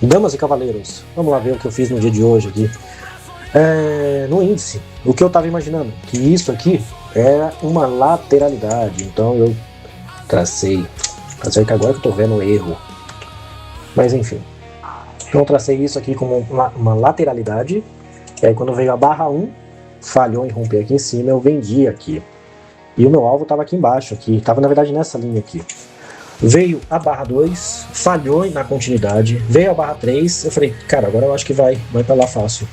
Damas e cavaleiros, vamos lá ver o que eu fiz no dia de hoje aqui. No índice, o que eu estava imaginando, que isso aqui era uma lateralidade, então eu tracei que agora que eu estou vendo o erro, mas enfim, então eu tracei isso aqui como uma lateralidade, e aí quando veio a barra 1, falhou em romper aqui em cima, eu vendi aqui, e o meu alvo estava aqui embaixo, estava na verdade nessa linha aqui. Veio a barra 2, falhou na continuidade, veio a barra 3, eu falei, cara, agora eu acho que vai pra lá fácil.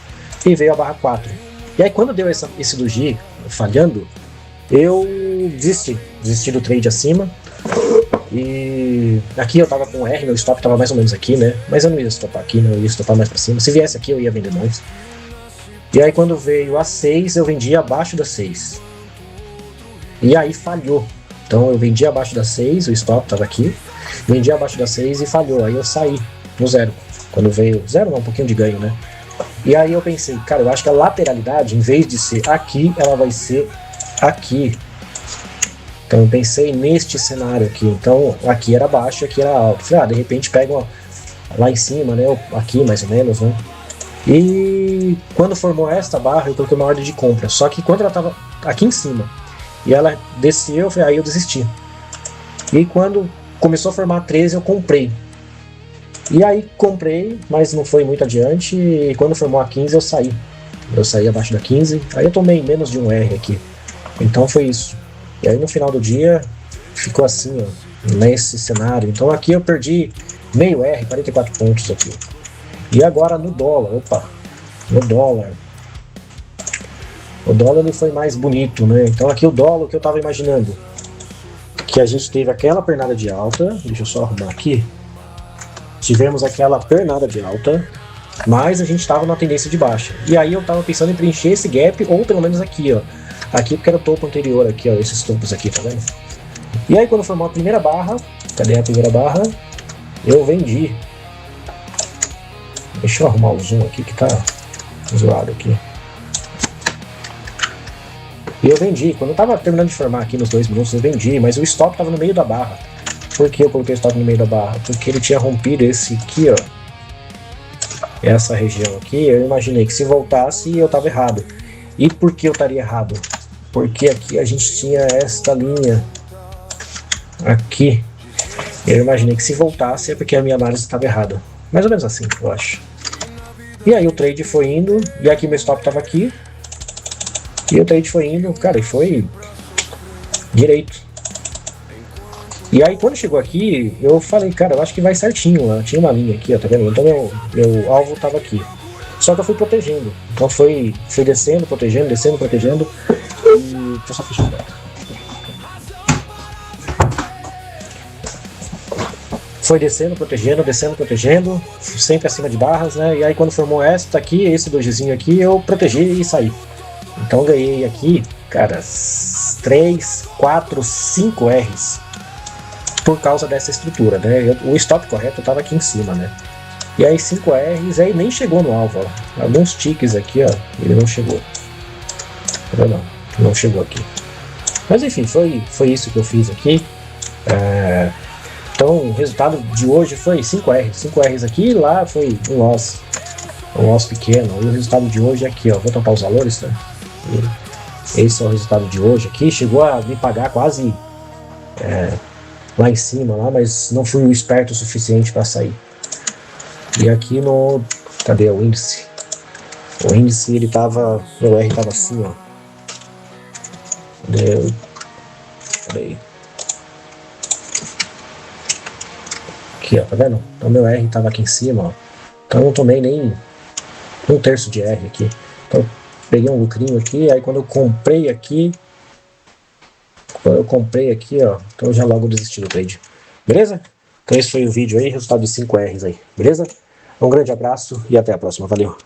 E veio a barra 4. E aí quando deu esse do G falhando, eu desisti do trade acima. E aqui eu tava com R, meu stop tava mais ou menos aqui, né? Mas eu não ia stopar aqui, não, eu ia stopar mais pra cima. Se viesse aqui eu ia vender mais. E aí quando veio a 6, eu vendi abaixo da 6. E aí falhou. Então eu vendi abaixo da 6, o stop estava aqui, vendi abaixo da 6 e falhou, aí eu saí no 0, quando veio 0 não, um pouquinho de ganho, né? E aí eu pensei, cara, eu acho que a lateralidade, em vez de ser aqui, ela vai ser aqui. Então eu pensei neste cenário aqui, então aqui era baixo e aqui era alto. Falei, de repente pega lá em cima, né, aqui mais ou menos, né? E quando formou esta barra, eu coloquei uma ordem de compra, só que quando ela estava aqui em cima, e ela desceu, aí eu desisti. E quando começou a formar 13, eu comprei. E aí comprei, mas não foi muito adiante. E quando formou a 15, eu saí. Eu saí abaixo da 15. Aí eu tomei menos de um R aqui. Então foi isso. E aí no final do dia, ficou assim, ó, nesse cenário. Então aqui eu perdi meio R, 44 pontos aqui. E agora no dólar, no dólar. O dólar ele foi mais bonito, né? Então aqui o dólar, o que eu estava imaginando, que a gente teve aquela pernada de alta, deixa eu só arrumar aqui, tivemos aquela pernada de alta, mas a gente estava na tendência de baixa. E aí eu estava pensando em preencher esse gap, ou pelo menos aqui, ó, aqui porque era o topo anterior aqui, ó, esses topos aqui, tá vendo? E aí quando formou a primeira barra, cadê a primeira barra? Eu vendi. Deixa eu arrumar o zoom aqui que tá zoado aqui. E eu vendi, quando eu tava terminando de formar aqui nos 2 minutos, eu vendi, mas o stop tava no meio da barra. Por que eu coloquei o stop no meio da barra? Porque ele tinha rompido esse aqui, ó. Essa região aqui, eu imaginei que se voltasse eu tava errado. E por que eu estaria errado? Porque aqui a gente tinha esta linha. Aqui. Eu imaginei que se voltasse é porque a minha análise estava errada. Mais ou menos assim, eu acho. E aí o trade foi indo, e aqui meu stop tava aqui. E o trade foi indo, cara, e foi direito. E aí quando chegou aqui, eu falei, cara, eu acho que vai certinho, ó. Tinha uma linha aqui, ó, tá vendo? Então meu alvo tava aqui. Só que eu fui protegendo. Então foi descendo, protegendo, descendo, protegendo. E deixa eu só fechar a porta. Foi descendo, protegendo, sempre acima de barras, né? E aí quando formou esta aqui, esse dojizinho aqui, eu protegi e saí. Então ganhei aqui, cara, 3, 4, 5 R's por causa dessa estrutura, né? O stop correto estava aqui em cima, né? E aí 5 R's, aí nem chegou no alvo, ó. Alguns tiques aqui, ó, ele não chegou. Não chegou aqui. Mas enfim, foi isso que eu fiz aqui. Então o resultado de hoje foi 5 R's. 5 R's aqui e lá foi um loss pequeno. E o resultado de hoje é aqui, ó. Vou tampar os valores, tá? Esse é o resultado de hoje aqui. Chegou a me pagar quase lá em cima, lá, mas não fui esperto o suficiente para sair. E aqui no... Cadê o índice? O índice, ele tava... Meu R tava assim, ó. Cadê? Aqui, ó, tá vendo? Então meu R tava aqui em cima, ó. Então eu não tomei nem 1/3 de R aqui. Então peguei um lucrinho aqui, aí quando eu comprei aqui, ó, então eu já logo desisti do trade. Beleza? Então esse foi o vídeo aí, resultado de 5 R's aí. Beleza? Um grande abraço e até a próxima. Valeu!